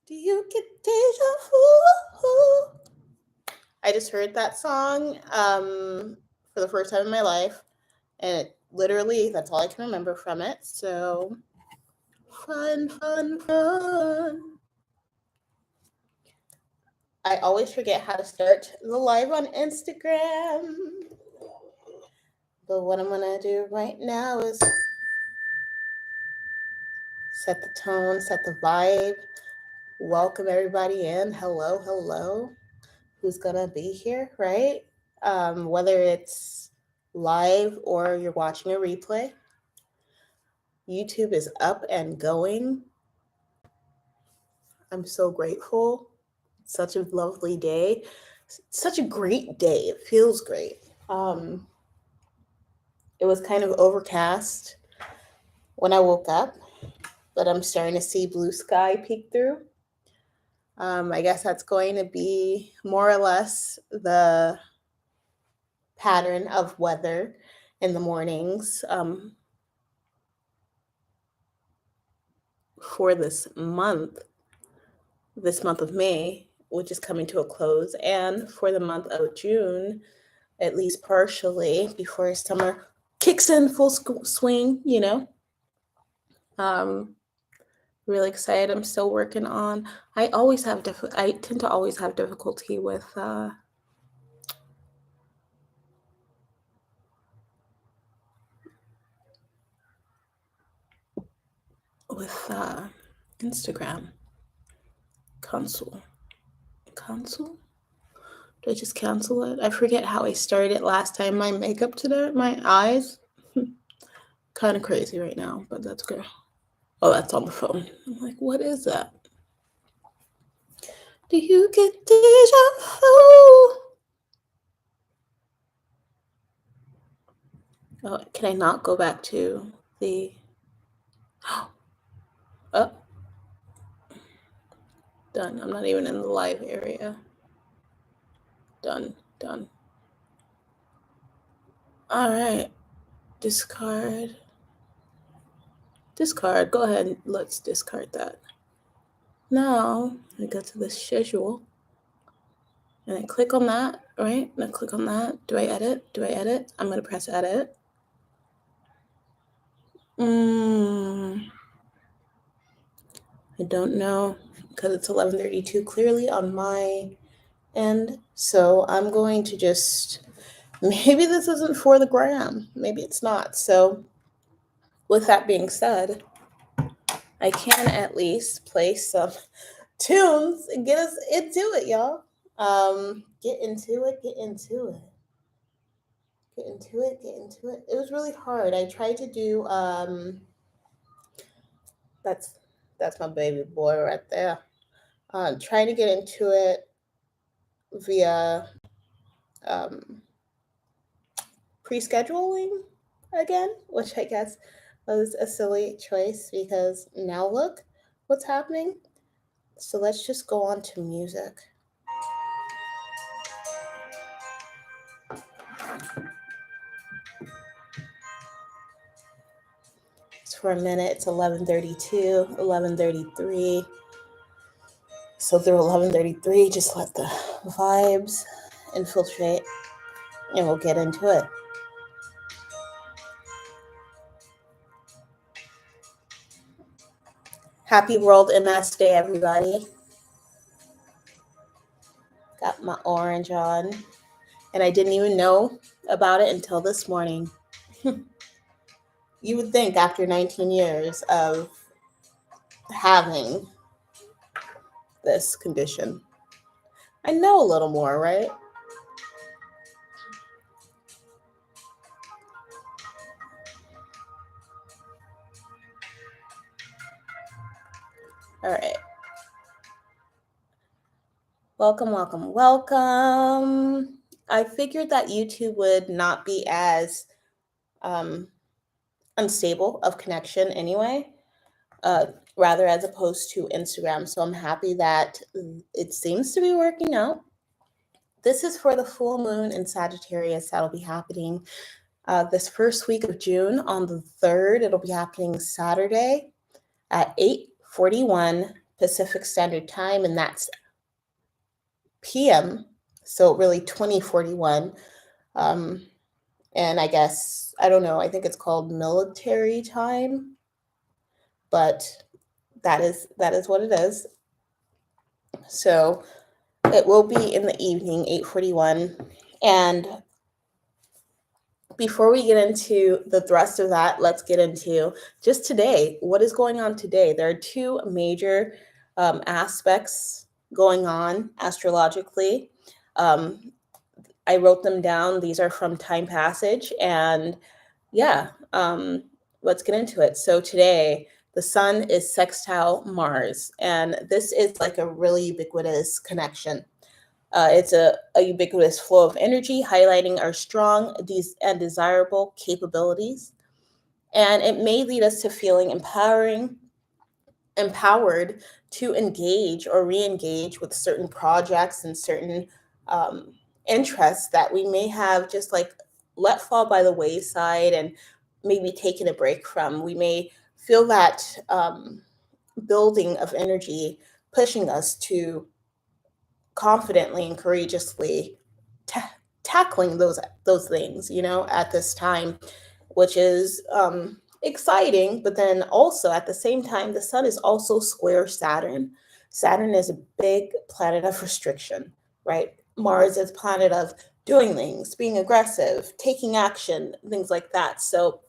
Do you get deja vu? I just heard that song for the first time in my life, and literally that's all I can remember from it. So fun, fun, fun. I always forget how to start the live on Instagram. But what I'm gonna do right now is set the tone, set the vibe, welcome everybody in. Hello, hello. Who's gonna be here, right? Whether it's live or you're watching a replay, YouTube is up and going. I'm so grateful. Such a lovely day. Such a great day. It feels great. It was kind of overcast when I woke up, but I'm starting to see blue sky peek through. I guess that's going to be more or less the pattern of weather in the mornings for this month of May, which is coming to a close, and for the month of June, at least partially, before summer kicks in full swing, you know. Really excited. I'm still working on. I tend to always have difficulty with Instagram console. Do I just cancel it? I forget how I started last time. My makeup today, my eyes, kind of crazy right now, but that's good. Oh, that's on the phone. I'm like, what is that? Do you get deja vu? Oh, can I not go back to the... Oh. Done. I'm not even in the live area. Done. All right. Discard. Go ahead. Let's discard that. Now I go to the schedule and I click on that, right? And I click on that. Do I edit? I'm going to press edit. I don't know because it's 11:32 clearly on my end. So I'm going to just, maybe this isn't for the gram. Maybe it's not. So with that being said, I can at least play some tunes and get us into it, y'all. Get into it. It was really hard. I tried to do that's my baby boy right there. Trying to get into it via pre-scheduling again, which I guess was a silly choice because now look what's happening. So let's just go on to music. For a minute, it's 11:32, 11:33. So through 11:33, just let the vibes infiltrate and we'll get into it. Happy World MS Day, everybody. Got my orange on, and I didn't even know about it until this morning. You would think after 19 years of having this condition, I know a little more, right? All right. Welcome. I figured that YouTube would not be as unstable of connection anyway, rather as opposed to Instagram. So I'm happy that it seems to be working out. This is for the full moon in Sagittarius that'll be happening this first week of June on the 3rd. It'll be happening Saturday at 8:41 Pacific Standard Time, and that's PM, so really 2041. And I guess, I don't know, I think it's called military time, but that is what it is. So it will be in the evening, 8:41. And before we get into the thrust of that, let's get into just today. What is going on today? There are two major aspects going on astrologically. I wrote them down. These are from Time Passage. And yeah, let's get into it. So today, the sun is sextile Mars. And this is like a really ubiquitous connection. It's a ubiquitous flow of energy, highlighting our strong and desirable capabilities. And it may lead us to feeling empowered to engage or re-engage with certain projects and certain interests that we may have just like let fall by the wayside and maybe taken a break from. We may feel that building of energy pushing us to confidently and courageously tackling those things, at this time, which is exciting. But then also at the same time, the sun is also square Saturn. Saturn is a big planet of restriction, right? Mars is a planet of doing things, being aggressive, taking action, things like that. So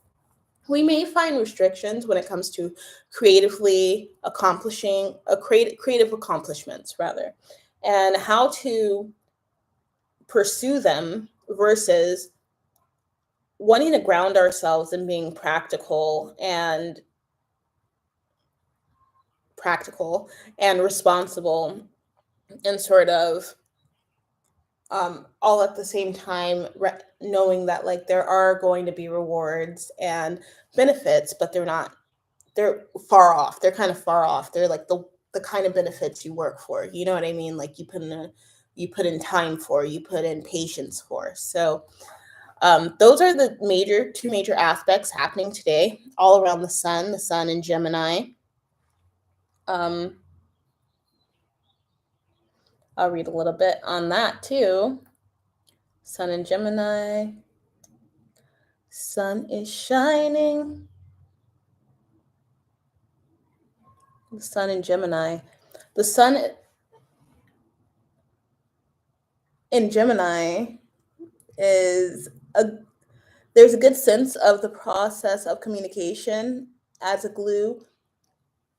we may find restrictions when it comes to creatively accomplishing creative accomplishments rather, and how to pursue them versus wanting to ground ourselves in being practical and responsible, and sort of all at the same time, knowing that like there are going to be rewards and benefits, but they're far off. They're kind of far off. They're like the kind of benefits you work for. You know what I mean? Like you put in time for, you put in patience for. So those are the two major aspects happening today, all around the sun in Gemini. Um, I'll read a little bit on that too. Sun in Gemini. Sun is shining. The sun in Gemini. The sun in Gemini is there's a good sense of the process of communication as a glue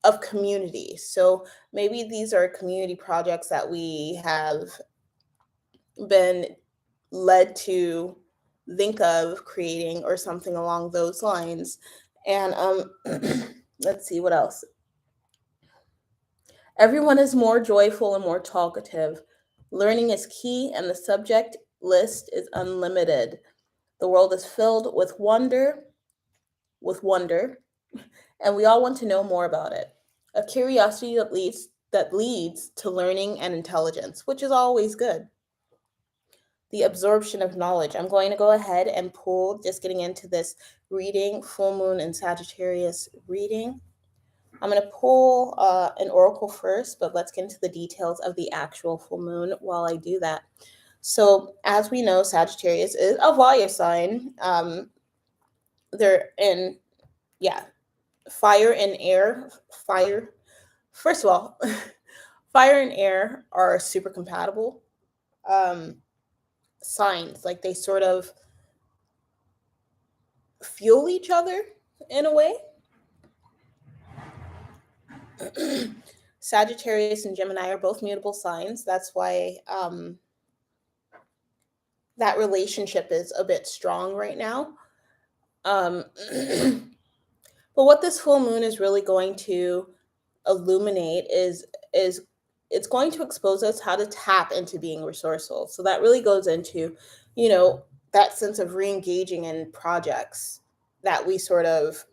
of community. So maybe these are community projects that we have been led to think of creating or something along those lines. And let's see what else. Everyone is more joyful and more talkative. Learning is key, and the subject list is unlimited. The world is filled with wonder, and we all want to know more about it. A curiosity that leads to learning and intelligence, which is always good. The absorption of knowledge. I'm going to go ahead and pull, just getting into this reading, full moon and Sagittarius reading. I'm going to pull an oracle first, but let's get into the details of the actual full moon while I do that. So as we know, Sagittarius is a fire sign. They're in, fire and air. Fire. First of all, fire and air are super compatible signs. Like they sort of fuel each other in a way. Sagittarius and Gemini are both mutable signs. That's why that relationship is a bit strong right now. But what this full moon is really going to illuminate is it's going to expose us how to tap into being resourceful. So that really goes into, that sense of re-engaging in projects that we sort of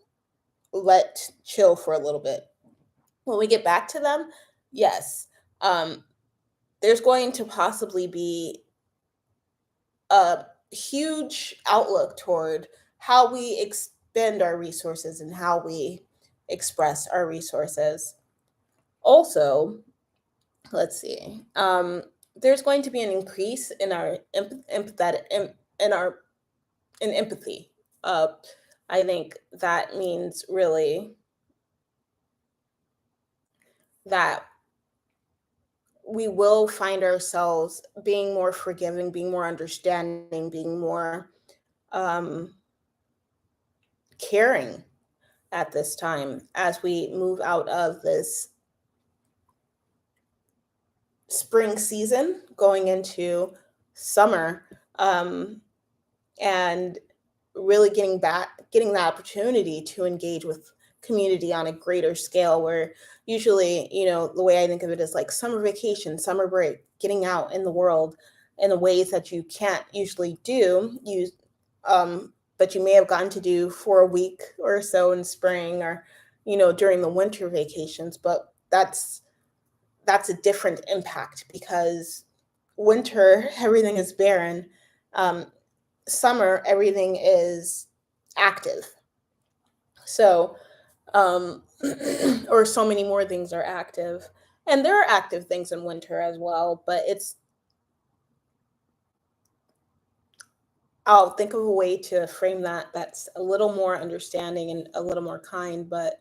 let chill for a little bit. When we get back to them, yes, there's going to possibly be a huge outlook toward how we expend our resources and how we express our resources. Also, let's see. There's going to be an increase in our in empathy. I think that means really that we will find ourselves being more forgiving, being more understanding, being more um, caring at this time as we move out of this spring season going into summer, and really getting the opportunity to engage with community on a greater scale, where usually, the way I think of it is like summer vacation, summer break, getting out in the world in the ways that you can't usually do, but you may have gotten to do for a week or so in spring, or during the winter vacations. But that's a different impact, because winter everything is barren. Summer everything is active. So, or so many more things are active. And there are active things in winter as well, but I'll think of a way to frame that's a little more understanding and a little more kind, but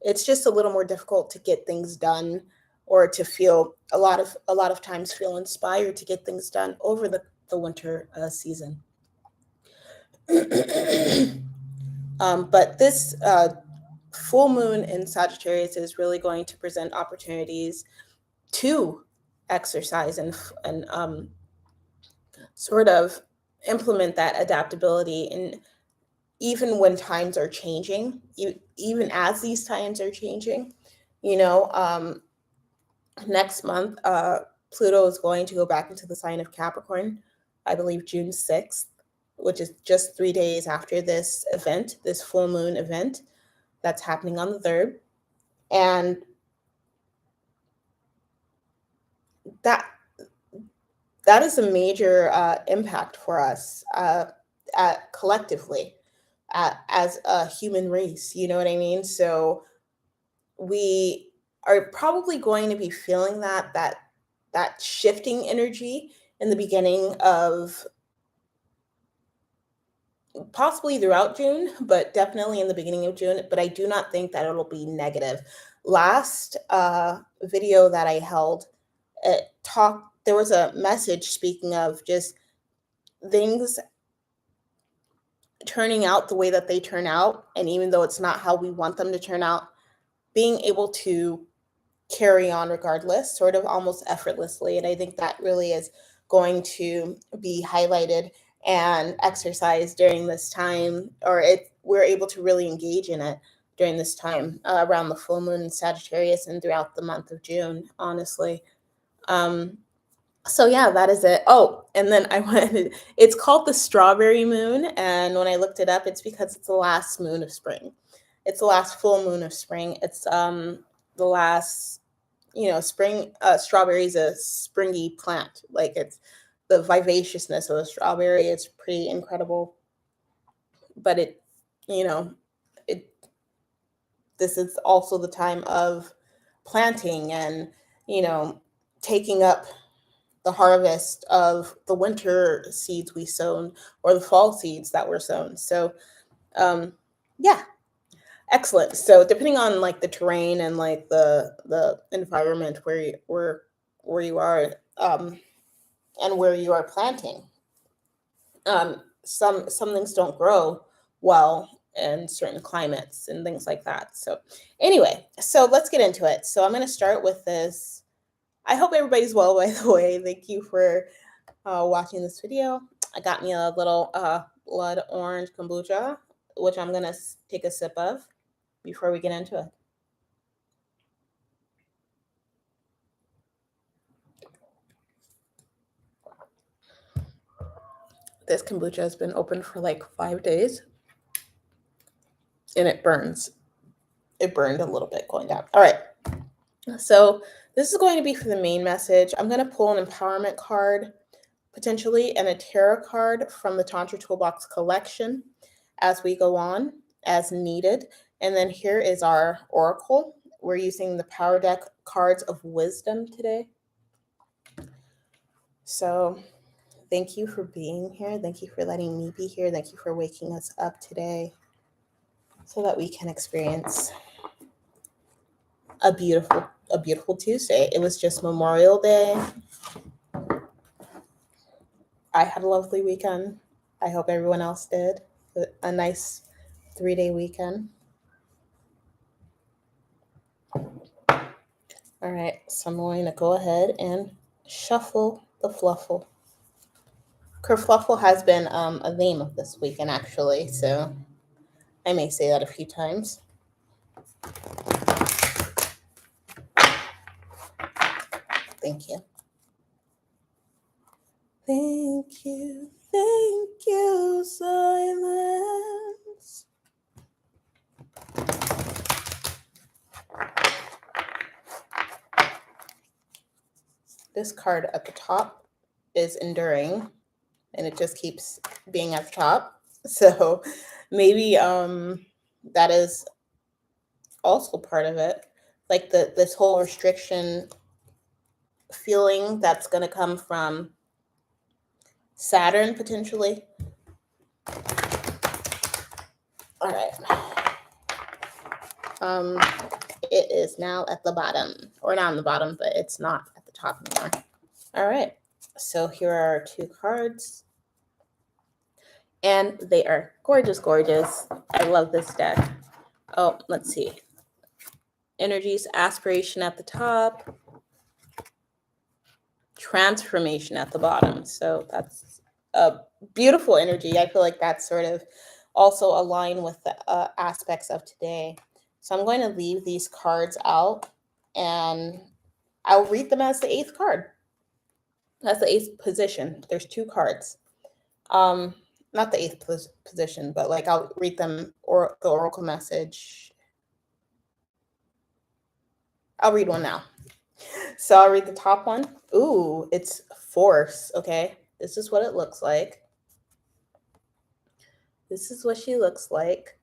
it's just a little more difficult to get things done, or to feel a lot of times feel inspired to get things done over the winter season. But this full moon in Sagittarius is really going to present opportunities to exercise and sort of implement that adaptability. And even when times are changing, even as these times are changing, you know, um, next month, Pluto is going to go back into the sign of Capricorn, I believe June 6th, which is just 3 days after this event, this full moon event that's happening on the 3rd. And that that is a major impact for us, collectively, as a human race. You know what I mean? So we are probably going to be feeling that shifting energy in the beginning of, possibly throughout June, but definitely in the beginning of June. But I do not think that it'll be negative. Last video that I held, there was a message speaking of just things turning out the way that they turn out, and even though it's not how we want them to turn out, being able to carry on regardless, sort of almost effortlessly. And I think that really is going to be highlighted and exercised during this time, or we're able to really engage in it during this time, around the full moon in Sagittarius and throughout the month of June, honestly. So yeah, that is it. Oh, and then it's called the strawberry moon. And when I looked it up, it's because it's the last moon of spring. It's the last full moon of spring. It's the last, spring. Strawberry is a springy plant. Like, it's the vivaciousness of a strawberry is pretty incredible. But you know, it this is also the time of planting and, taking up the harvest of the winter seeds we sown, or the fall seeds that were sown. So, yeah, excellent. So depending on like the terrain and like the environment where you are, and where you are planting, some things don't grow well in certain climates and things like that. So anyway, so let's get into it. So I'm going to start with this. I hope everybody's well, by the way. Thank you for watching this video. I got me a little blood orange kombucha, which I'm going to take a sip of before we get into it. This kombucha has been open for like 5 days, and it burns. It burned a little bit going down. All right. So this is going to be for the main message. I'm going to pull an empowerment card, potentially, and a tarot card from the Tantra Toolbox collection as we go on, as needed. And then here is our oracle. we're using the Power Deck cards of wisdom today. So thank you for being here. Thank you for letting me be here. Thank you for waking us up today so that we can experience a beautiful Tuesday. It was just Memorial Day. I had a lovely weekend. I hope everyone else did. A nice 3-day weekend. All right, so I'm going to go ahead and shuffle the fluffle. Kerfluffle has been a theme of this weekend, actually, so I may say that a few times. Thank you. Thank you, silence. This card at the top is enduring, and it just keeps being at the top. So maybe that is also part of it. Like this whole restriction feeling that's going to come from Saturn potentially. All right. It is now at the bottom, or not on the bottom, but it's not at the top anymore. All right. So here are 2 cards, and they are gorgeous, gorgeous. I love this deck. Oh, let's see. Energies, aspiration at the top, transformation at the bottom. So that's a beautiful energy. I feel like that's sort of also aligned with the aspects of today. So I'm going to leave these cards out, and I'll read them as the 8th card. That's the 8th position. There's 2 cards. Not the 8th position, but like I'll read them, or the oracle message. I'll read one now. So I'll read the top one. Ooh, it's force. Okay, this is what it looks like. This is what she looks like.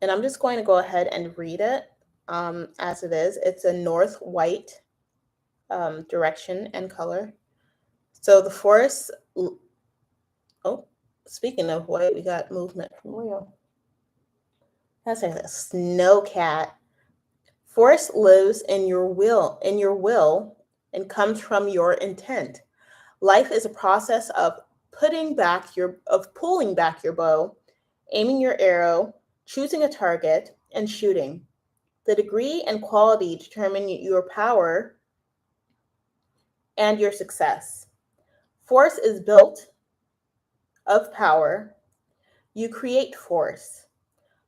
And I'm just going to go ahead and read it as it is. It's a north white direction and color. So the force, oh, speaking of white, we got movement from Leo. That's like a snow cat. Force lives in your will, and comes from your intent. Life is a process of pulling back your bow, aiming your arrow, choosing a target, and shooting. The degree and quality determine your power and your success. Force is built of power. You create force.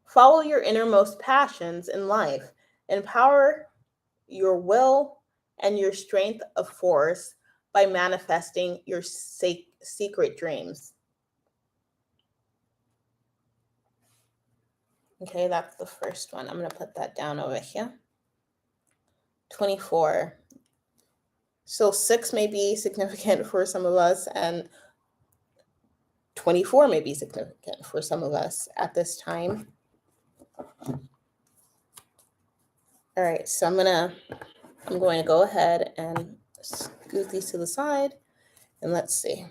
Follow your innermost passions in life. Empower your will and your strength of force by manifesting your secret dreams. Okay, that's the first one. I'm going to put that down over here. 24. So 6 may be significant for some of us, and 24 may be significant for some of us at this time. All right, so I'm going to go ahead and scoot these to the side, and let's see.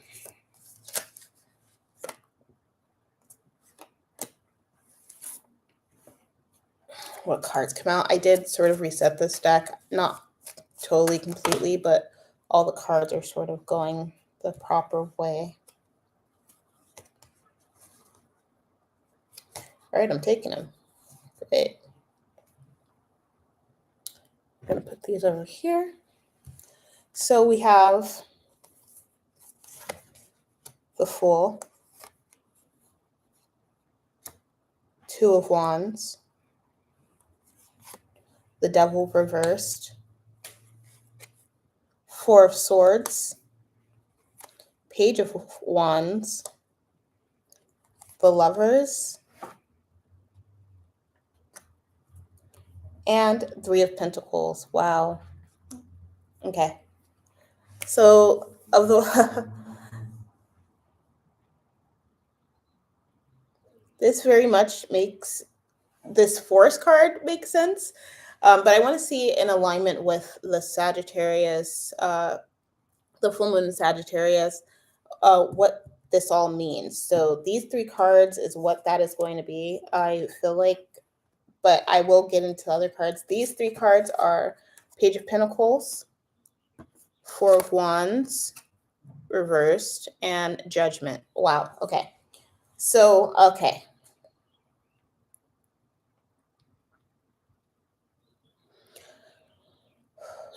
What cards come out. I did sort of reset this deck, not totally completely, but all the cards are sort of going the proper way. All right, I'm taking them. Great. I'm going to put these over here. So we have the Fool, 2 of Wands, the Devil reversed, 4 of Swords, Page of Wands, the Lovers, and 3 of Pentacles. Wow. Okay. So of the this very much makes this Force card make sense. But I want to see in alignment with the Sagittarius, the full moon in Sagittarius, what this all means. So these three cards is what that is going to be. I feel like, but I will get into other cards. These three cards are Page of Pentacles, Four of Wands, reversed, and Judgment. Wow. Okay. So, okay.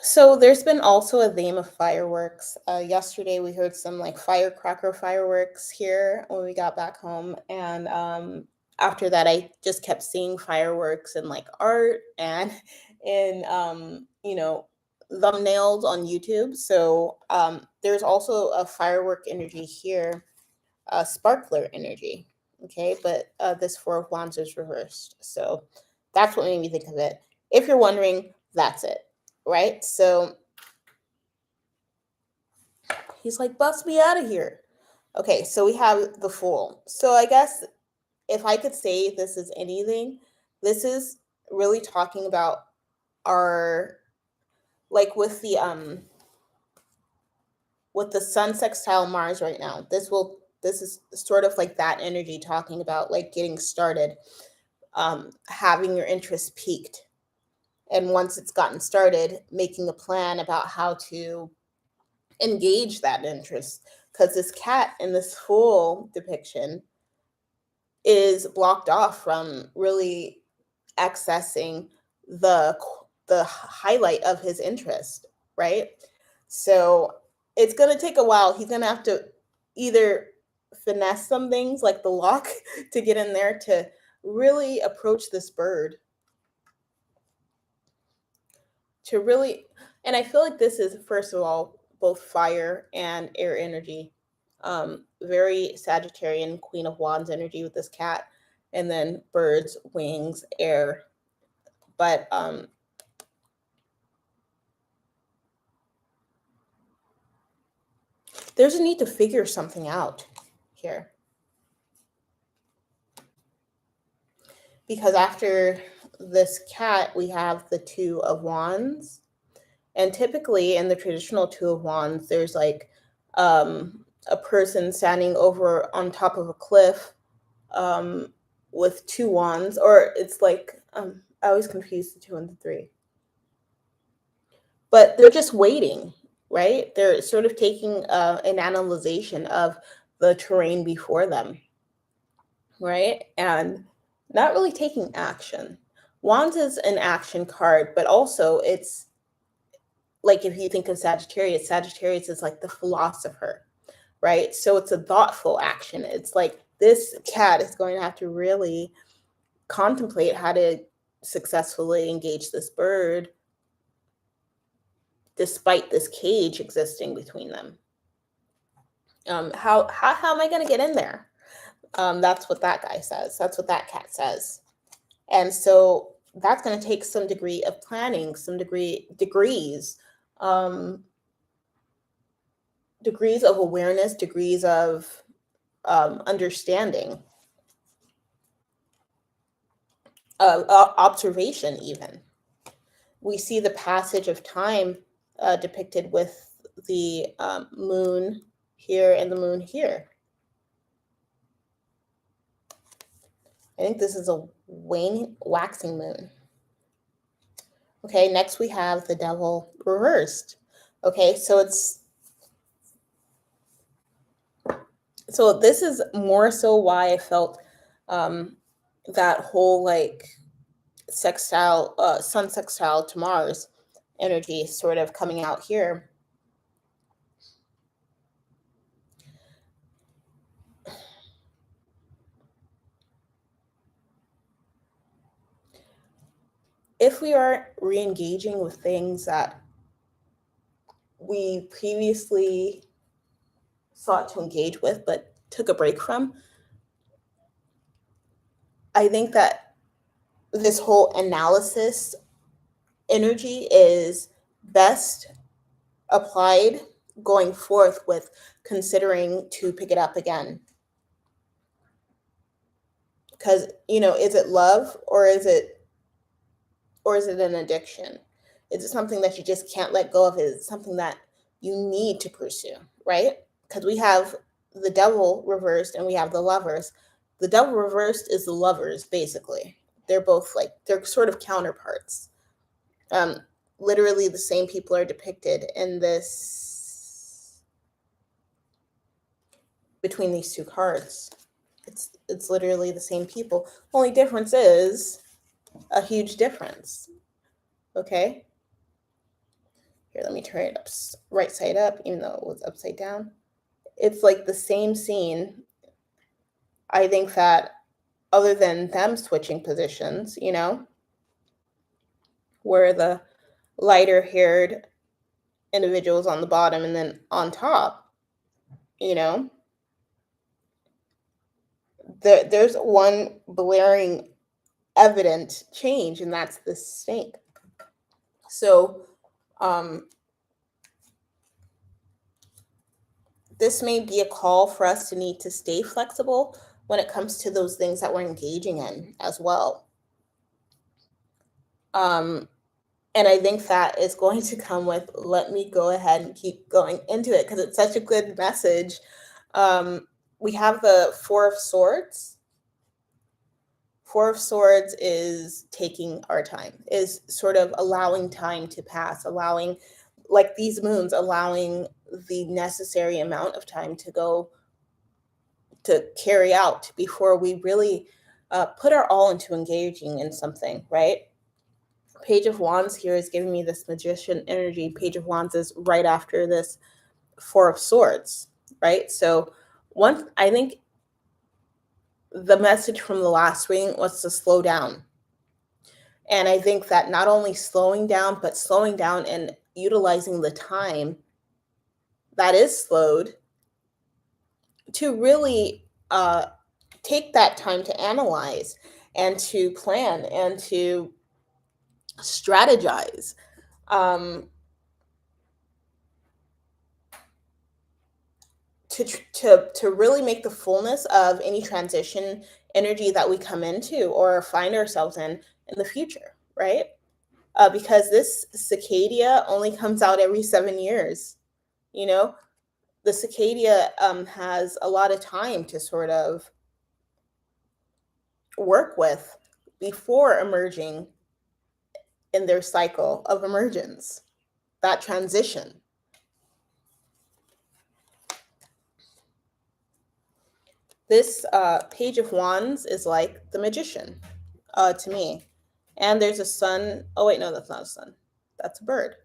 So there's been also a theme of fireworks. Yesterday we heard some like firecracker fireworks here when we got back home, and after that I just kept seeing fireworks and like art and in thumbnails on YouTube. So there's also a firework energy here, a sparkler energy. Okay, but this Four of Wands is reversed, so that's what made me think of it. If you're wondering, that's it. Right? So he's like, bust me out of here. Okay, so we have the Fool. So I guess if I could say this is anything, this is really talking about our, like with the Sun sextile Mars right now. This is sort of like that energy talking about like getting started, having your interest peaked. And once it's gotten started, making a plan about how to engage that interest, because this cat in this Fool depiction is blocked off from really accessing the highlight of his interest, right? So it's going to take a while. He's going to have to either finesse some things like the lock to get in there to really approach this bird, to really, and I feel like this is, first of all, both fire and air energy. Very Sagittarian, Queen of Wands energy with this cat, and then birds, wings, air. But there's a need to figure something out here. Because after this cat, we have the Two of Wands. And typically in the traditional Two of Wands, there's like a person standing over on top of a cliff with two wands, or it's like, I always confuse the two and the three. But they're just waiting, right? They're sort of taking an analyzation of the terrain before them, right? And not really taking action. Wands is an action card, but also it's like, if you think of Sagittarius, Sagittarius is like the philosopher, right? So it's a thoughtful action. It's like this cat is going to have to really contemplate how to successfully engage this bird despite this cage existing between them. How am I going to get in there? That's what that guy says. That's what that cat says. And so that's going to take some degree of planning, some degrees, degrees of awareness, degrees of understanding, observation even. We see the passage of time depicted with the moon here and the moon here. I think this is a waxing moon. Okay, next we have the Devil reversed. Okay, so this is more so why I felt that whole like sextile, Sun sextile to Mars energy sort of coming out here. If we are re-engaging with things that we previously sought to engage with but took a break from, I think that this whole analysis energy is best applied going forth with considering to pick it up again. Because, is it love or is it Or is it an addiction? Is it something that you just can't let go of? Is it something that you need to pursue, right? Because we have the devil reversed and we have the lovers. The devil reversed is the lovers, basically. They're both like, they're sort of counterparts. Um, Literally the same people are depicted in this, between these two cards. It's literally the same people. Only difference is a huge difference. Okay? Here, let me turn it up right side up, even though it was upside down. It's like the same scene. I think that other than them switching positions, you know, where the lighter haired individuals on the bottom and then on top, you know, there's one blaring evident change, and that's the snake. So this may be a call for us to need to stay flexible when it comes to those things that we're engaging in as well. And I think that is going to come with, let me go ahead and keep going into it because it's such a good message. We have the Four of Swords. Four of Swords is taking our time, is sort of allowing time to pass, allowing, like these moons, allowing the necessary amount of time to go to carry out before we really put our all into engaging in something, right? Page of Wands here is giving me this magician energy. Page of Wands is right after this Four of Swords, right? So I think the message from the last reading was to slow down. And I think that not only slowing down, but slowing down and utilizing the time that is slowed to really take that time to analyze and to plan and to strategize. To really make the fullness of any transition energy that we come into or find ourselves in the future, right? Because this cicada only comes out every 7 years. You know, the cicada has a lot of time to sort of work with before emerging in their cycle of emergence, that transition. This Page of Wands is like the magician to me. And there's a sun. Oh, wait, no, that's not a sun. That's a bird.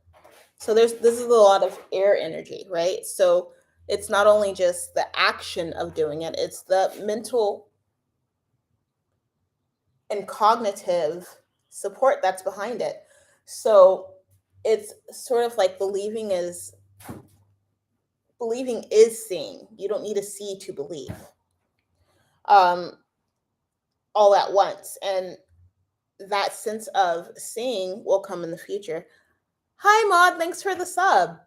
So this is a lot of air energy, right? So it's not only just the action of doing it, it's the mental and cognitive support that's behind it. So it's sort of like believing is seeing. You don't need to see to believe all at once. And that sense of seeing will come in the future. Hi, Maud. Thanks for the sub.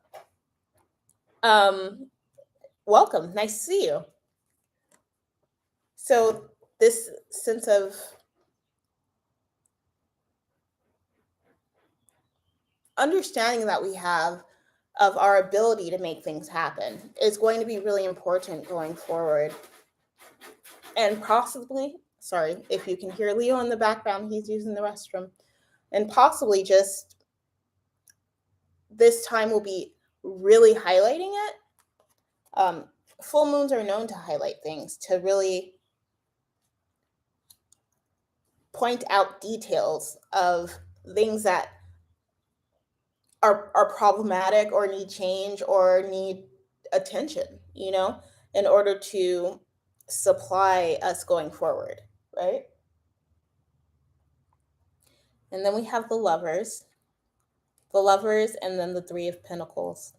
Welcome. Nice to see you. So this sense of understanding that we have of our ability to make things happen is going to be really important going forward. And possibly, sorry, if you can hear Leo in the background, he's using the restroom. And possibly just this time will be really highlighting it. Full moons are known to highlight things, to really point out details of things that are problematic or need change or need attention, you know, in order to supply us going forward, right? And then we have the lovers, and then the Three of Pentacles.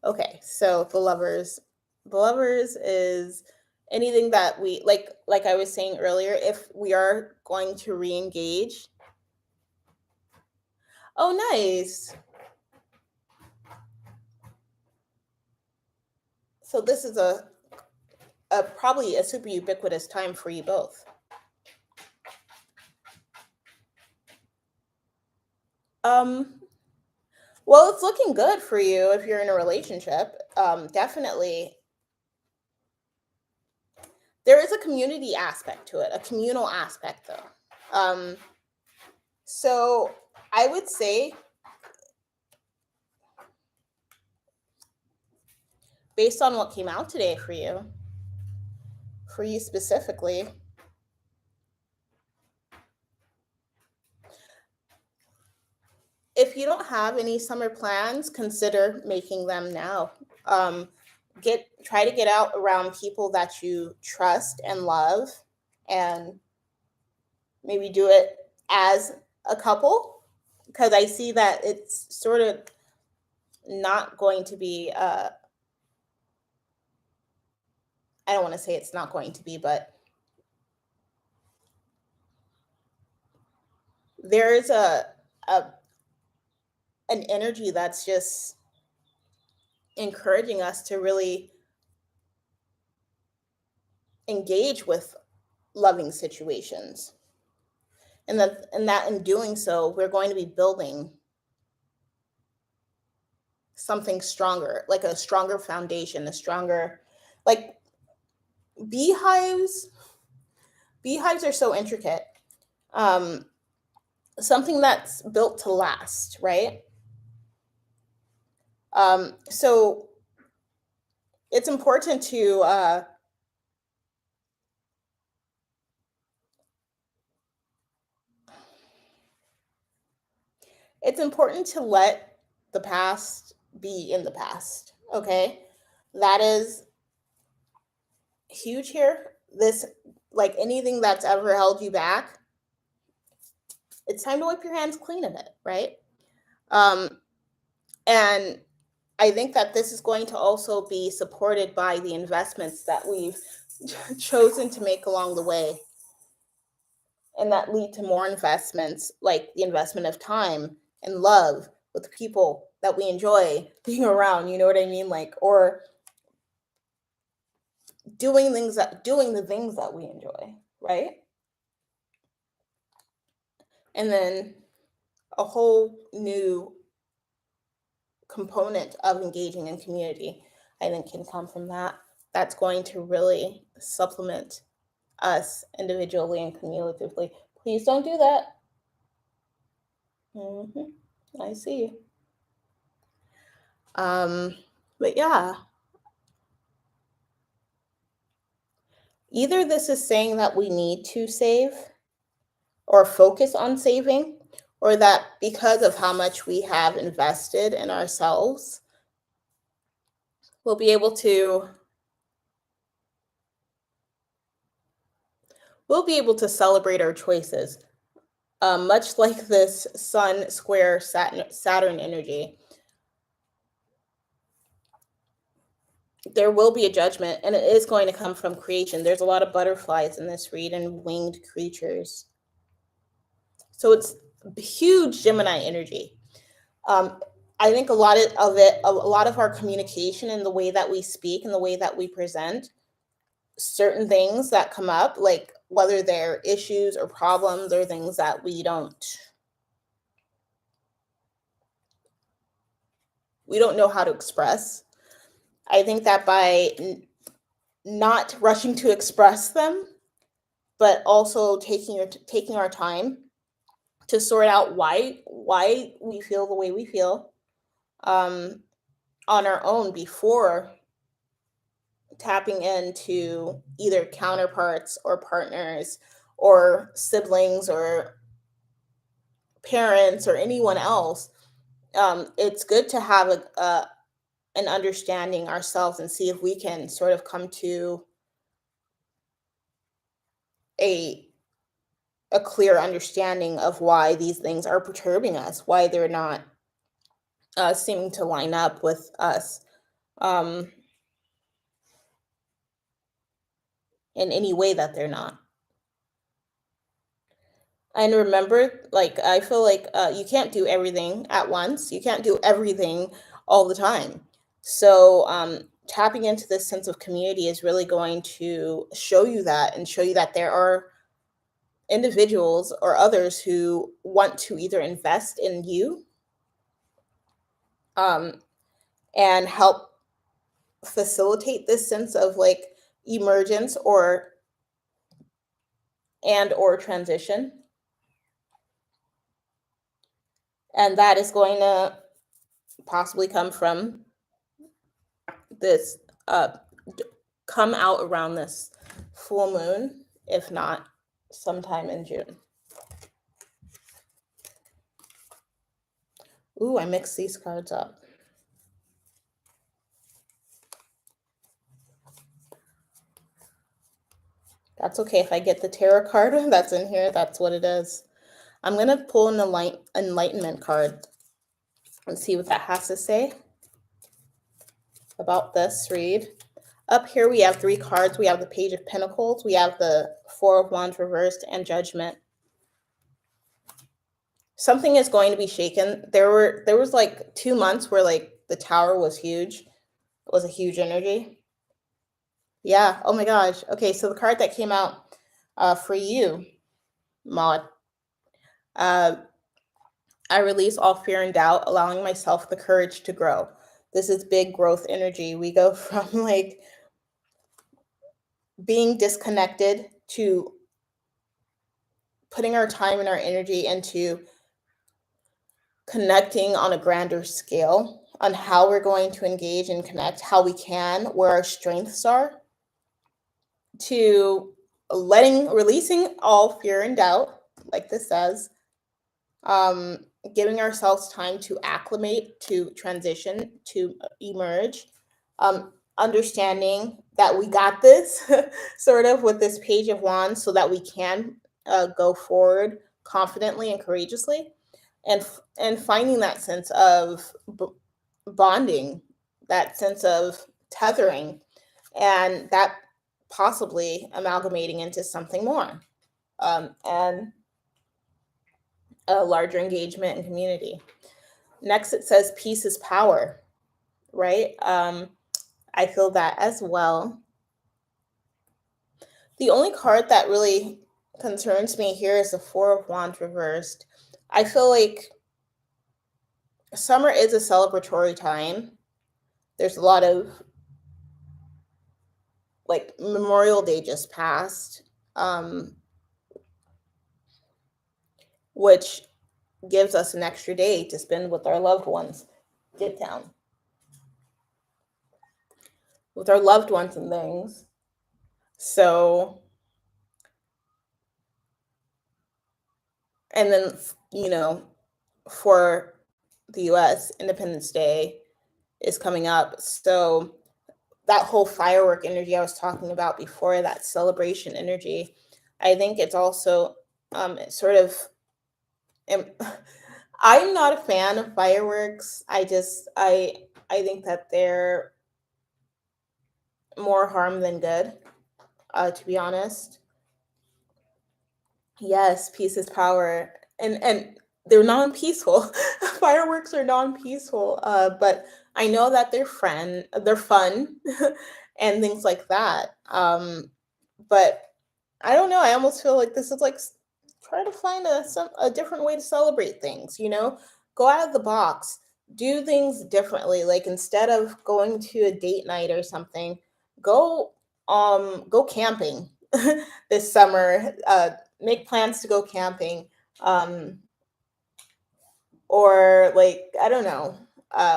Okay, so the lovers is anything that we like I was saying earlier, if we are going to re-engage. Oh, nice. So this is a probably a super ubiquitous time for you both. Well, it's looking good for you if you're in a relationship. Definitely. There is a community aspect to it, a communal aspect though. So I would say, based on what came out today for you specifically, if you don't have any summer plans, consider making them now. Um, try to get out around people that you trust and love, and maybe do it as a couple, because I see that it's sort of not going to be. I don't want to say it's not going to be, but there's a an energy that's just encouraging us to really engage with loving situations, and that in doing so, we're going to be building something stronger, like a stronger foundation, a stronger, like, beehives. Beehives are so intricate. Um, Something that's built to last, right? So it's important to let the past be in the past. Okay, that is huge here. This, like anything that's ever held you back, it's time to wipe your hands clean of it, right? Um, and I think that this is going to also be supported by the investments that we've chosen to make along the way, and that lead to more investments, like the investment of time and love with people that we enjoy being around, you know what I mean? Like, or doing the things that we enjoy, right? And then a whole new component of engaging in community, I think, can come from that. That's going to really supplement us individually and cumulatively. Please don't do that. I see. But yeah, either this is saying that we need to save or focus on saving, or that because of how much we have invested in ourselves, we'll be able to celebrate our choices. Much like this Sun square Saturn energy, there will be a judgment, and it is going to come from creation. There's a lot of butterflies in this read and winged creatures. So it's huge Gemini energy. I think a lot of our communication and the way that we speak and the way that we present certain things that come up, like whether they're issues or problems or things that we don't know how to express. I think that by not rushing to express them, but also taking our time to sort out why we feel the way we feel, on our own, before tapping into either counterparts or partners or siblings or parents or anyone else. It's good to have an understanding ourselves and see if we can sort of come to a clear understanding of why these things are perturbing us, why they're not seeming to line up with us, in any way that they're not. And remember, like, I feel like you can't do everything at once. You can't do everything all the time. So tapping into this sense of community is really going to show you that, and show you that there are individuals or others who want to either invest in you and help facilitate this sense of like emergence or transition. And that is going to possibly come from this, come out around this full moon, if not sometime in June. Ooh, I mixed these cards up. That's okay. If I get the tarot card that's in here, that's what it is. I'm going to pull an enlightenment card and see what that has to say about this read. Up here, we have 3 cards. We have the Page of Pentacles. We have the Four of Wands reversed and Judgment. Something is going to be shaken. There was like 2 months where like the Tower was huge. It was a huge energy. Yeah. Oh my gosh. Okay. So the card that came out for you, Maud. I release all fear and doubt, allowing myself the courage to grow. This is big growth energy. We go from like being disconnected to putting our time and our energy into connecting on a grander scale on how we're going to engage and connect, how we can, where our strengths are, to releasing all fear and doubt, like this says, giving ourselves time to acclimate, to transition, to emerge, understanding that we got this sort of with this Page of Wands so that we can go forward confidently and courageously, and finding that sense of bonding, that sense of tethering, and that possibly amalgamating into something more, and a larger engagement and community. Next, it says peace is power, right? I feel that as well. The only card that really concerns me here is the Four of Wands reversed. I feel like summer is a celebratory time. There's a lot of, like, Memorial Day just passed, which gives us an extra day to spend with our loved ones. Get down. With our loved ones and things. So, and then, you know, for the US, Independence Day is coming up. So that whole firework energy I was talking about before, that celebration energy, I think it's also sort of, I'm not a fan of fireworks. I think that they're more harm than good, to be honest. Yes, peace is power. And they're non-peaceful. Fireworks are non-peaceful, but I know that they're fun and things like that. But I don't know. I almost feel like this is like try to find a different way to celebrate things, you know? Go out of the box. Do things differently. Like instead of going to a date night or something, go camping this summer. Make plans to go camping. Or like, I don't know,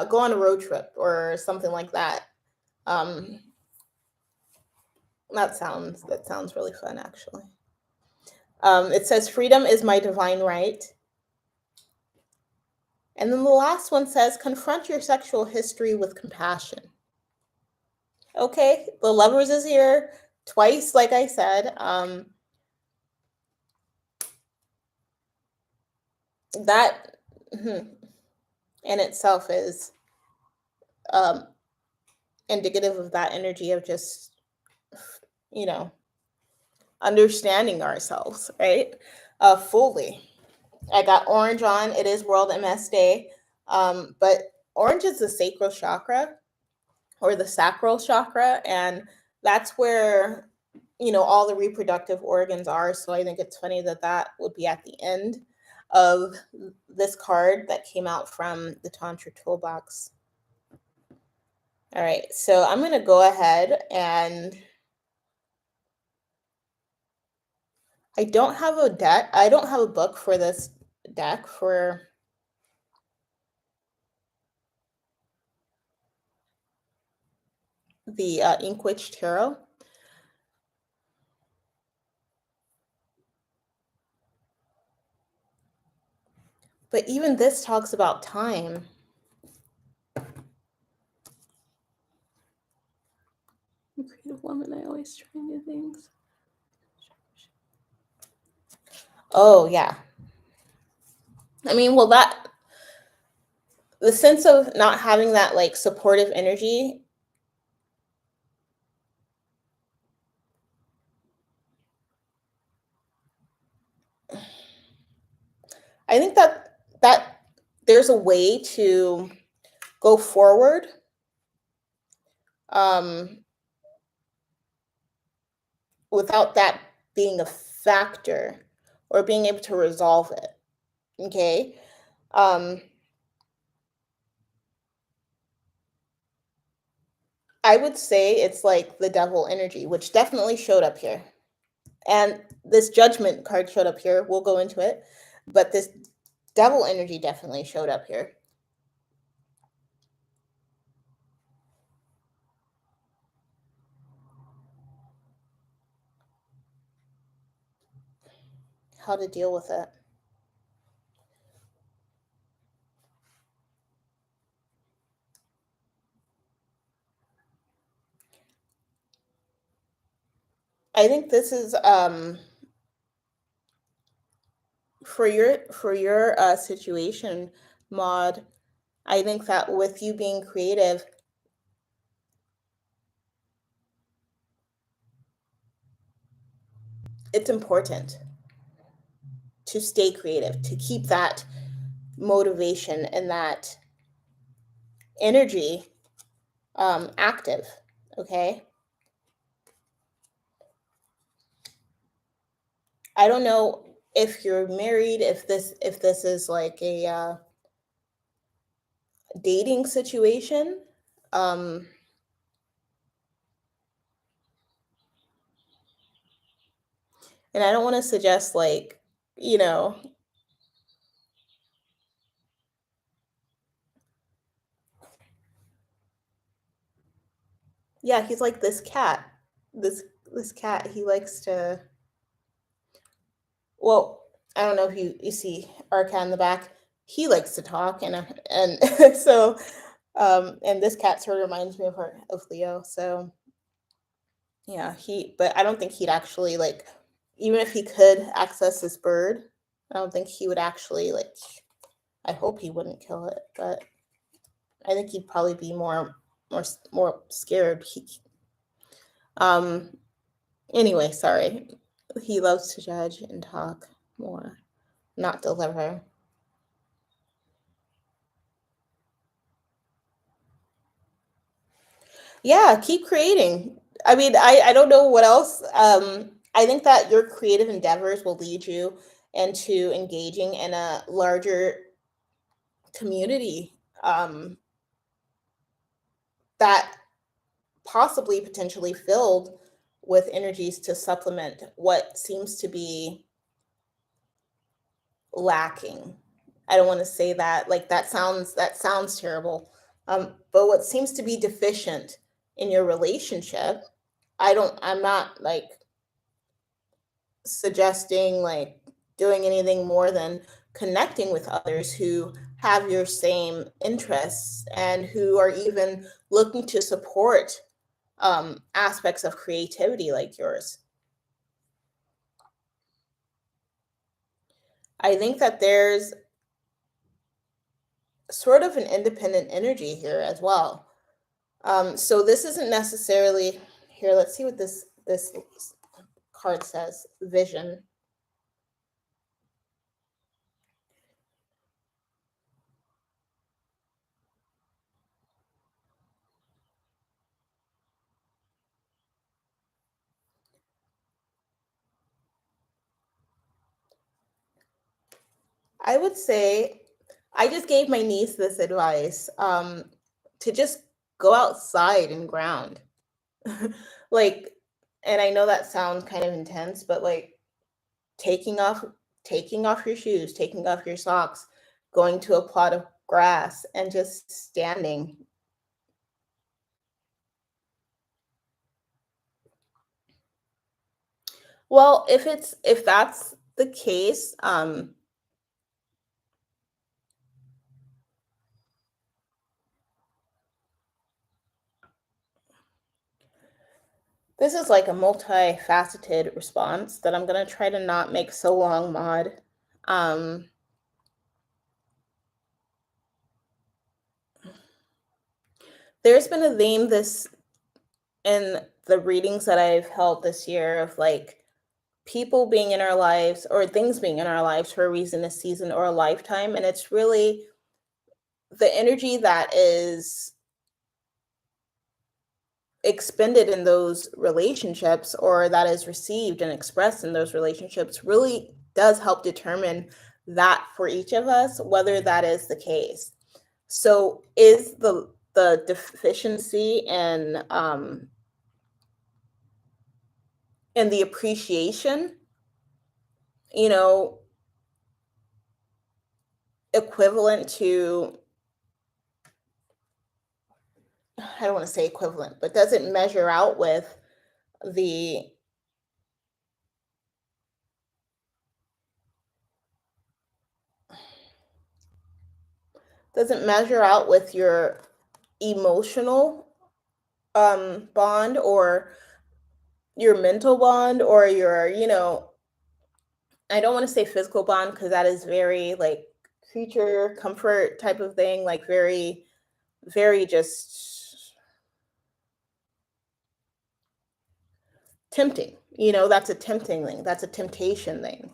go on a road trip or something like that. That sounds really fun, actually. It says freedom is my divine right. And then the last one says confront your sexual history with compassion. Okay, the Lovers is here twice, like I said. That in itself is indicative of that energy of just, you know, understanding ourselves, right? Fully. I got orange on. It is World MS Day. But orange is the sacral chakra or the sacral chakra. And that's where, all the reproductive organs are. So I think it's funny that that would be at the end of this card that came out from the Tantra Toolbox. All right, so I'm going to go ahead and I don't have a deck. I don't have a book for this deck for the Inkwitch Tarot. But even this talks about time. I'm a creative woman. I always try new things. Oh, yeah. I mean, well, the sense of not having that like supportive energy. I think that there's a way to go forward without that being a factor or being able to resolve it. Okay. I would say it's like the devil energy, which definitely showed up here. And this judgment card showed up here. We'll go into it. But this devil energy definitely showed up here. How to deal with it. I think this is for your situation, Maud. I think that with you being creative, it's important to stay creative, to keep that motivation and that energy active. Okay. I don't know if you're married, if this is like a dating situation. And I don't want to suggest like, yeah, he's like this cat. This cat, he likes to, well, I don't know if you see our cat in the back. He likes to talk, and so and this cat sort of reminds me of Leo. So yeah, but I don't think he'd actually like, even if he could access this bird, I don't think he would actually like, I hope he wouldn't kill it, but I think he'd probably be more scared. Anyway, sorry. He loves to judge and talk more, not deliver. Yeah, keep creating. I mean, I don't know what else. I think that your creative endeavors will lead you into engaging in a larger community that possibly potentially filled with energies to supplement what seems to be lacking. I don't want to say that, like that sounds terrible. But what seems to be deficient in your relationship, I'm not like suggesting like doing anything more than connecting with others who have your same interests and who are even looking to support aspects of creativity like yours. I think that there's sort of an independent energy here as well. So this isn't necessarily here. Let's see what this card says. Vision. I would say I just gave my niece this advice to just go outside and ground. Like, and I know that sounds kind of intense, but like taking off taking off your shoes, taking off your socks, going to a plot of grass and just standing. Well, if that's the case, this is like a multifaceted response that I'm gonna try to not make so long, Mod. Um, there's been a theme this in the readings that I've held this year of like people being in our lives or things being in our lives for a reason, a season, or a lifetime. And it's really the energy that is expended in those relationships or that is received and expressed in those relationships really does help determine that for each of us, whether that is the case. So is the deficiency and the appreciation, you know, equivalent to, I don't want to say equivalent, but does it measure out with the doesn't measure out with your emotional bond or your mental bond or your, I don't want to say physical bond because that is very like creature comfort type of thing, like very, very just tempting. That's a tempting thing. That's a temptation thing.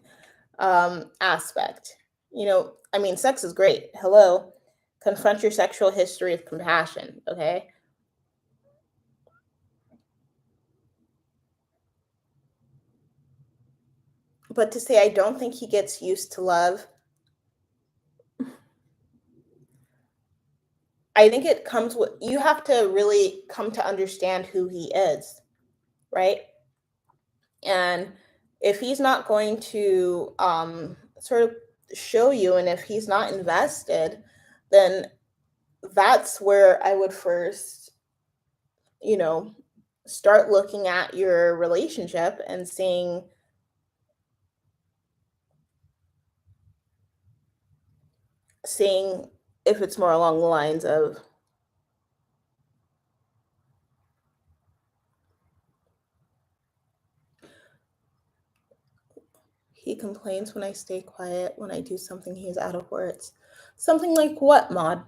Aspect. I mean, sex is great. Hello. Confront your sexual history with compassion, okay? But to say I don't think he gets used to love, I think it comes with you have to really come to understand who he is, right? And if he's not going to sort of show you, and if he's not invested, then that's where I would first, you know, start looking at your relationship and seeing if it's more along the lines of he complains when I stay quiet, when I do something he's out of words. Something like what, Maud?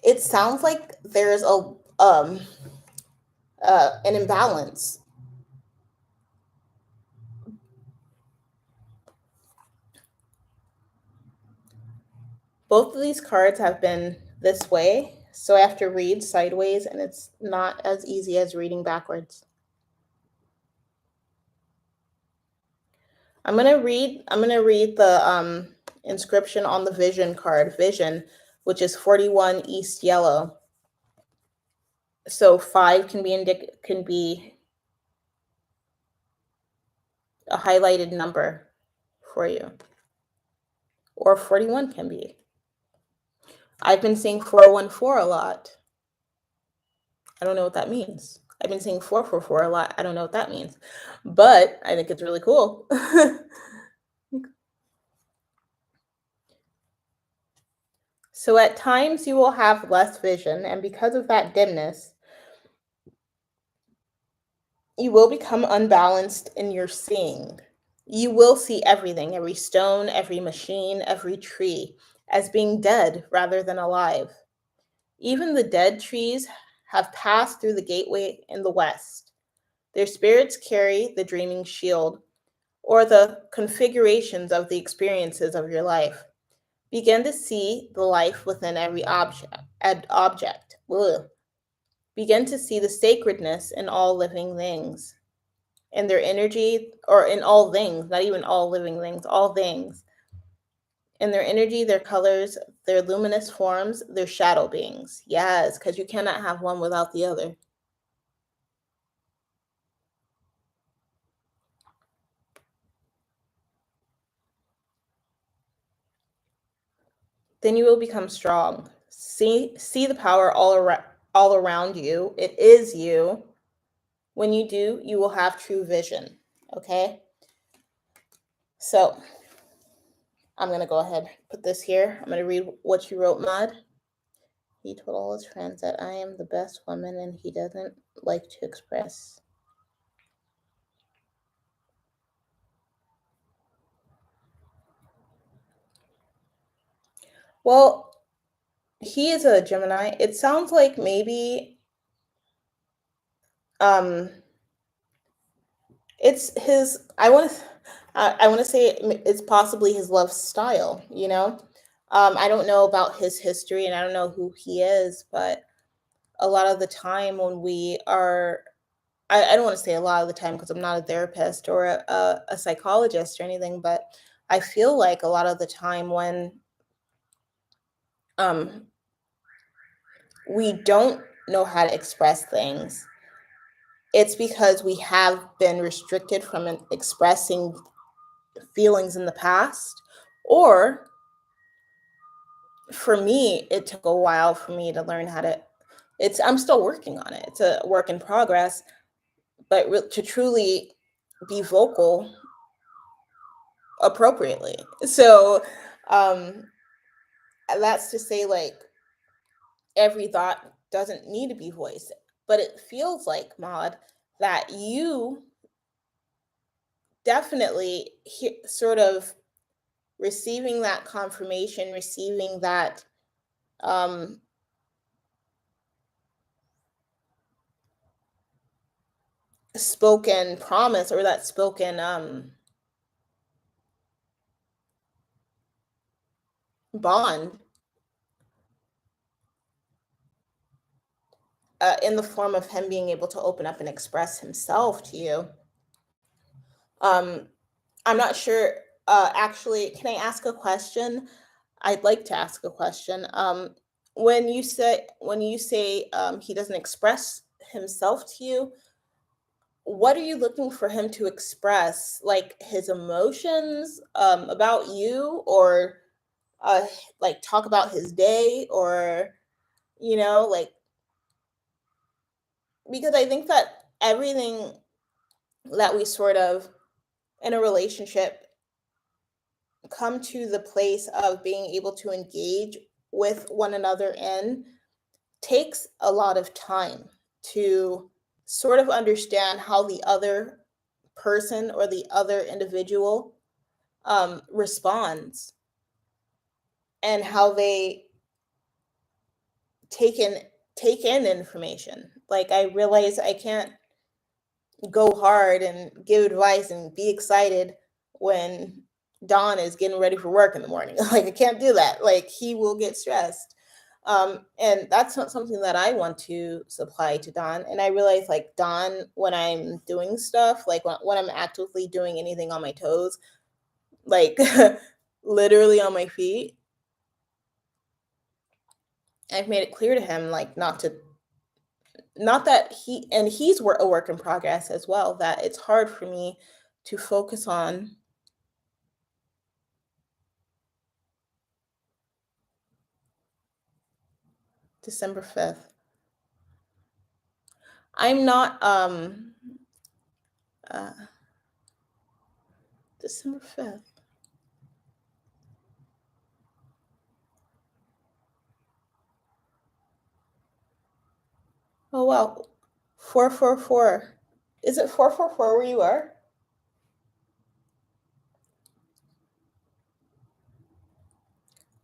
It sounds like there's an imbalance. Both of these cards have been this way, so I have to read sideways, and it's not as easy as reading backwards. I'm gonna read the inscription on the vision card, vision, which is 41 East Yellow. So 5 can be a highlighted number for you, or 41 can be. I've been seeing 414 a lot. I don't know what that means. I've been seeing 444 a lot. I don't know what that means, but I think it's really cool. So at times you will have less vision, and because of that dimness, you will become unbalanced in your seeing. You will see everything, every stone, every machine, every tree, as being dead rather than alive. Even the dead trees have passed through the gateway in the west. Their spirits carry the dreaming shield, or the configurations of the experiences of your life. Begin to see the life within every object. Ugh. Begin to see the sacredness in all living things. in their energy, or in all things, not even all living things, all things. In their energy, their colors, their luminous forms, their shadow beings. Yes, because you cannot have one without the other. Then you will become strong. See the power all around you. It is you. When you do, you will have true vision. Okay? So I'm going to go ahead and put this here. I'm going to read what you wrote, Mud. He told all his friends that I am the best woman and he doesn't like to express. Well, he is a Gemini. It sounds like maybe it's his, I want to say it's possibly his love style, you know? I don't know about his history and I don't know who he is, but a lot of the time when we are, I don't want to say a lot of the time because I'm not a therapist or a psychologist or anything, but I feel like a lot of the time when um, we don't know how to express things, it's because we have been restricted from expressing feelings in the past, or for me it took a while for me to learn how to, I'm still working on it, it's a work in progress, but to truly be vocal appropriately. So um that's to say, like, every thought doesn't need to be voiced, but it feels like, Maud, that you definitely sort of receiving that confirmation, receiving that um spoken promise, or that spoken bond, in the form of him being able to open up and express himself to you. um I'm not sure, actually, can I ask a question? I'd like to ask a question. When you say he doesn't express himself to you, what are you looking for him to express? Like his emotions about you, or uh like talk about his day, or like, because I think that everything that we sort of in a relationship come to the place of being able to engage with one another in takes a lot of time to sort of understand how the other person or the other individual responds, and how they take in take in information. Like, I realize I can't go hard and give advice and be excited when Don is getting ready for work in the morning. Like, I can't do that. Like, he will get stressed. And that's not something that I want to supply to Don. And I realize, like, Don, when I'm doing stuff, like when I'm actively doing anything on my toes, like literally on my feet, I've made it clear to him, like, not that he's a work in progress as well, that it's hard for me to focus on December 5th. I'm not uh December 5th. Oh wow. 444. Is it 444 where you are?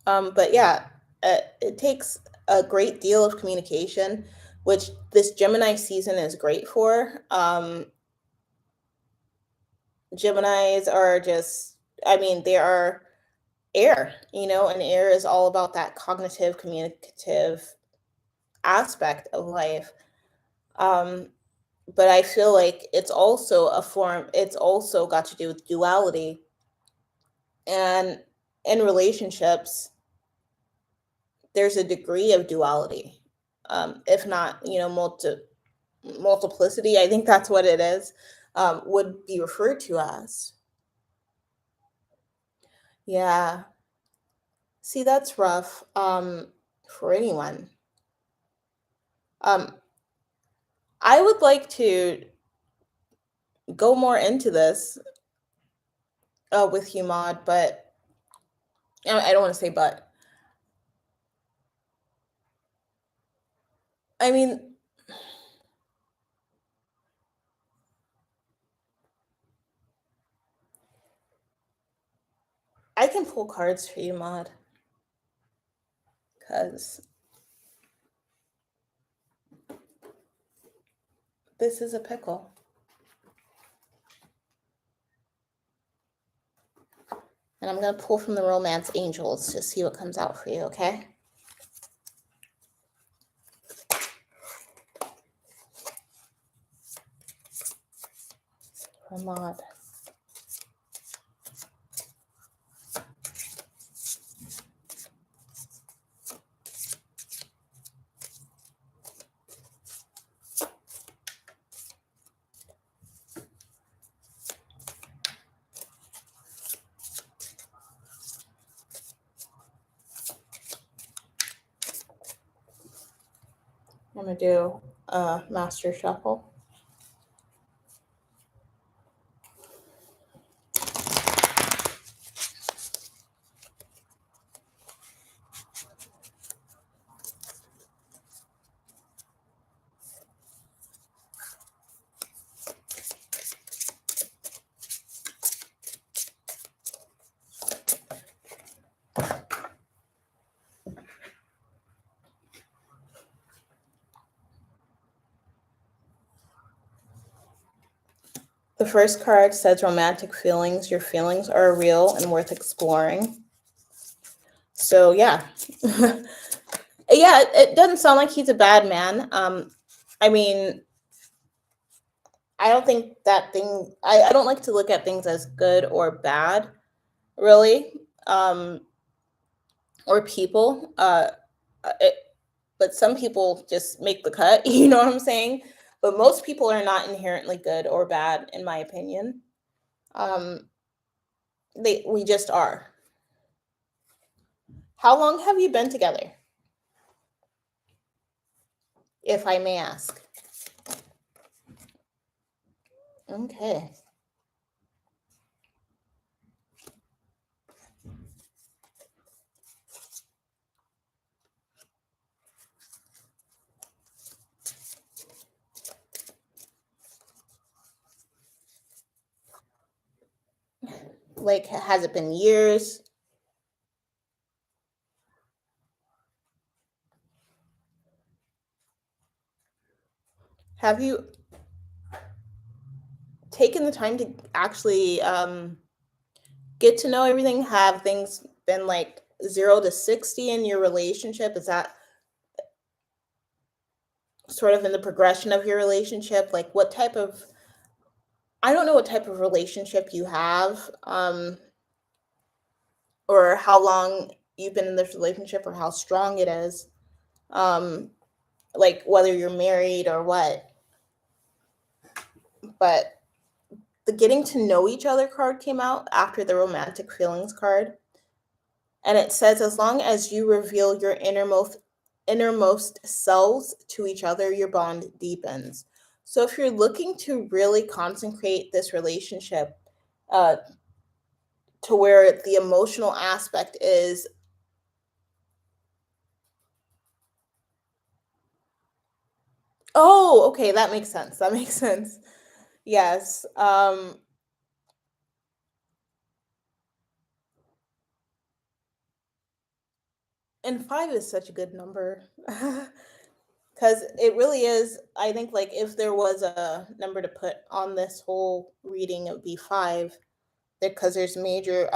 But yeah, it takes a great deal of communication, which this Gemini season is great for. Geminis are just, I mean, they are air, and air is all about that cognitive, communicative aspect of life. Um, but I feel like it's also a form, it's also got to do with duality. And in relationships, there's a degree of duality, if not, multiplicity. I think that's what it is, would be referred to as. Yeah. See, that's rough, for anyone. Um, I would like to go more into this, with you, Maud, but I don't want to say but. I mean, I can pull cards for you, Maud, because this is a pickle. And I'm going to pull from the Romance Angels to see what comes out for you, okay? For Maud. I'm going to do a Master Shuffle. The first card says romantic feelings. Your feelings are real and worth exploring. So, yeah. Yeah, it doesn't sound like he's a bad man. I mean, I don't think that thing, I don't like to look at things as good or bad, really, or people. It, but some people just make the cut, you know what I'm saying? But most people are not inherently good or bad, in my opinion. Um, we just are. How long have you been together, if I may ask? Okay. Like, has it been years? Have you taken the time to actually, get to know everything? Have things been like 0 to 60 in your relationship? Is that sort of in the progression of your relationship? Like, what type of, I don't know what type of relationship you have, or how long you've been in this relationship or how strong it is. Um, like whether you're married or what. But the getting to know each other card came out after the romantic feelings card. And it says, as long as you reveal your innermost selves to each other, your bond deepens. So if you're looking to really consecrate this relationship, uh, to where the emotional aspect is, oh, okay, that makes sense. That makes sense. Yes. And five is such a good number. Because it really is. I think, like, if there was a number to put on this whole reading, it would be five, because there's major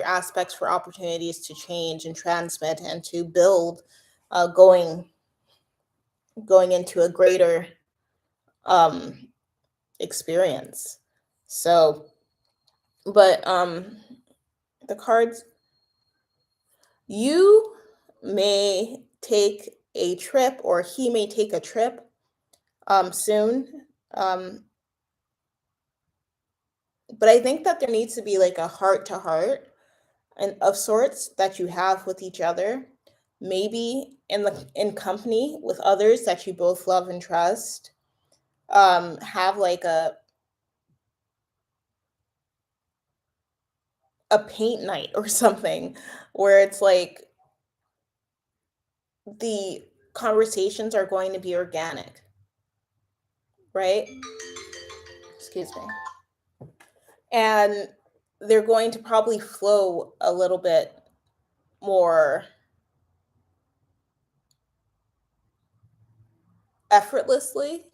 aspects for opportunities to change and transmit and to build, going going into a greater experience. So, but the cards, you may take a trip, or he may take a trip soon. But I think that there needs to be like a heart to heart and of sorts that you have with each other, maybe in company with others that you both love and trust. Have like a paint night or something, where it's like the conversations are going to be organic, right? Excuse me. And they're going to probably flow a little bit more effortlessly.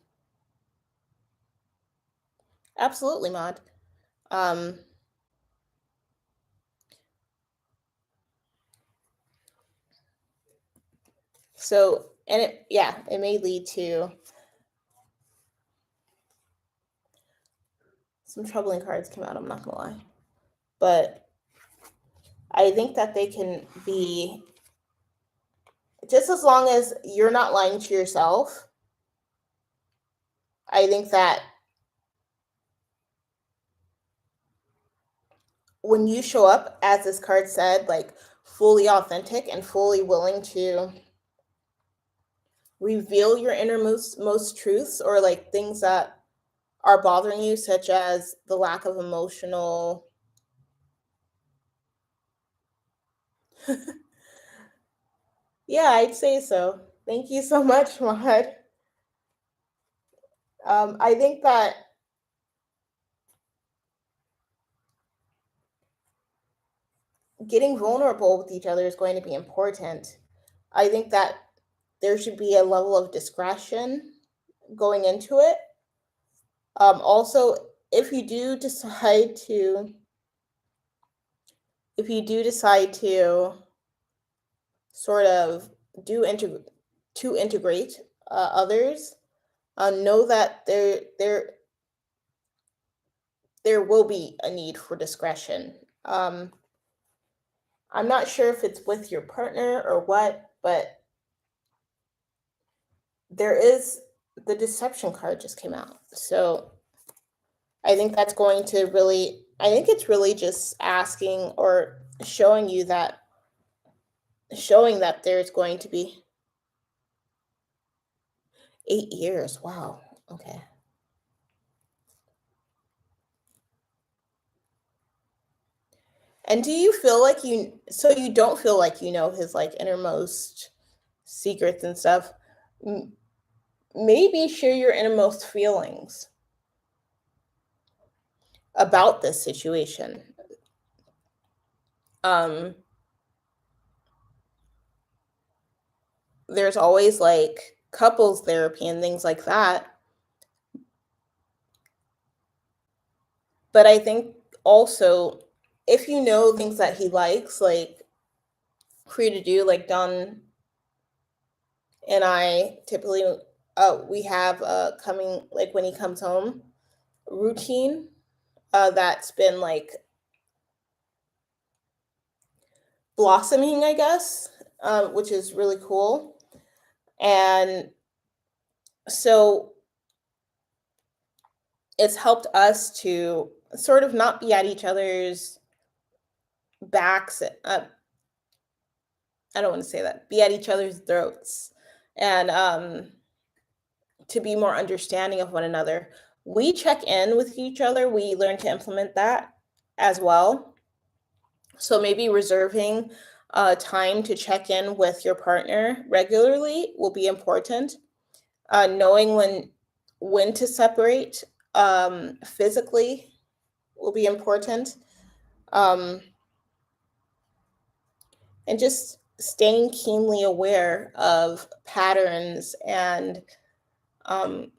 Absolutely, Maud. Um, so, and it may lead to some troubling cards come out, I'm not gonna lie. But I think that they can be, just as long as you're not lying to yourself, I think that when you show up, as this card said, like fully authentic and fully willing to reveal your innermost most truths, or like things that are bothering you, such as the lack of emotional yeah, I'd say so. Thank you so much, Mahad. I think that getting vulnerable with each other is going to be important. I think that there should be a level of discretion going into it. Also, if you do decide to, if you do decide to sort of to integrate others, know that there will be a need for discretion. I'm not sure if it's with your partner or what, but there is, the deception card just came out. So I think that's going to really, I think it's really just asking or showing you that, showing that there's going to be 8 years. Wow. Okay. And do you feel like so you don't feel like you know his like innermost secrets and stuff? Maybe share your innermost feelings about this situation. Um, there's always like couples therapy and things like that. But I think also, if you know things that he likes, like for you to do, like Don and I typically, we have coming, like when he comes home, routine that's been like blossoming, I guess, which is really cool. And so it's helped us to sort of not be at each other's backs. I don't want to say that, be at each other's throats, and to be more understanding of one another. We check in with each other. We learn to implement that as well. So maybe reserving time to check in with your partner regularly will be important. Knowing when to separate physically will be important. Um, and just staying keenly aware of patterns and um,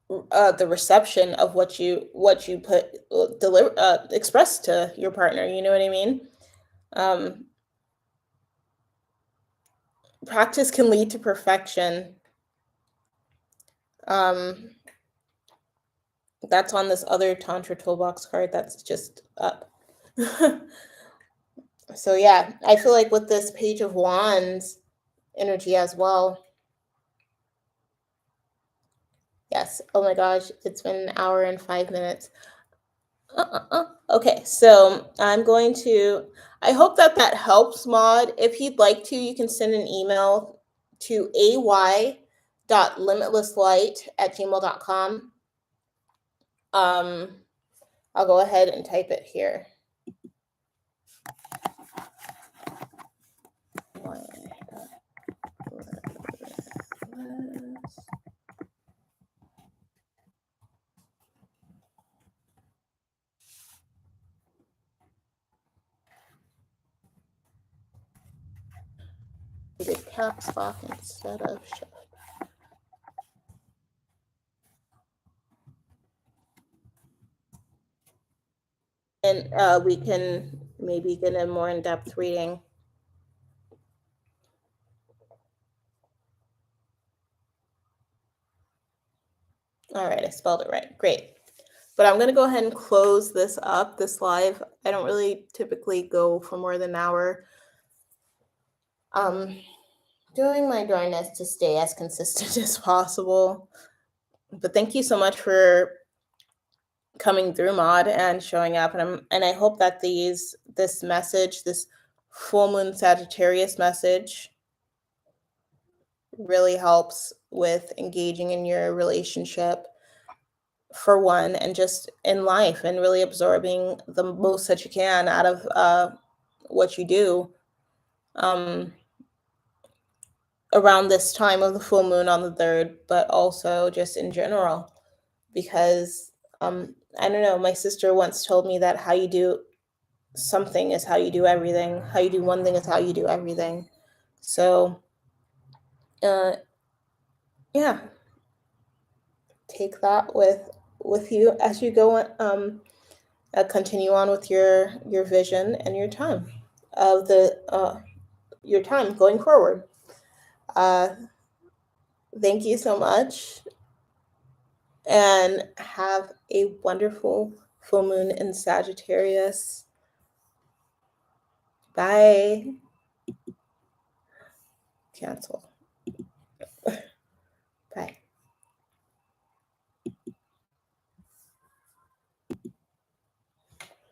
the reception of what you put deliver express to your partner. You know what I mean? Um, practice can lead to perfection. That's on this other Tantra Toolbox card that's just up. So yeah, I feel like with this Page of Wands energy as well. Yes. Oh my gosh, it's been an hour and 5 minutes. Okay, so I'm going to, I hope that that helps, Maud. If you'd like to, you can send an email to ay.limitlesslight@gmail.com. I'll go ahead and type it here. The caps lock instead of shift. And we can maybe get a more in-depth reading. All right, I spelled it right. Great. But I'm going to go ahead and close this up, this live. I don't really typically go for more than an hour. Doing my darndest to stay as consistent as possible. But thank you so much for coming through, Maud, and showing up. And I hope that this message, this full moon Sagittarius message, really helps with engaging in your relationship, for one, and just in life, and really absorbing the most that you can out of what you do around this time of the full moon on the 3rd, but also just in general. Because I don't know, my sister once told me that how you do something is how you do everything. How you do one thing is how you do everything. So yeah, take that with you as you go continue on with your vision and your time of your time going forward. Thank you so much, and have a wonderful full moon in Sagittarius. Bye. Cancel.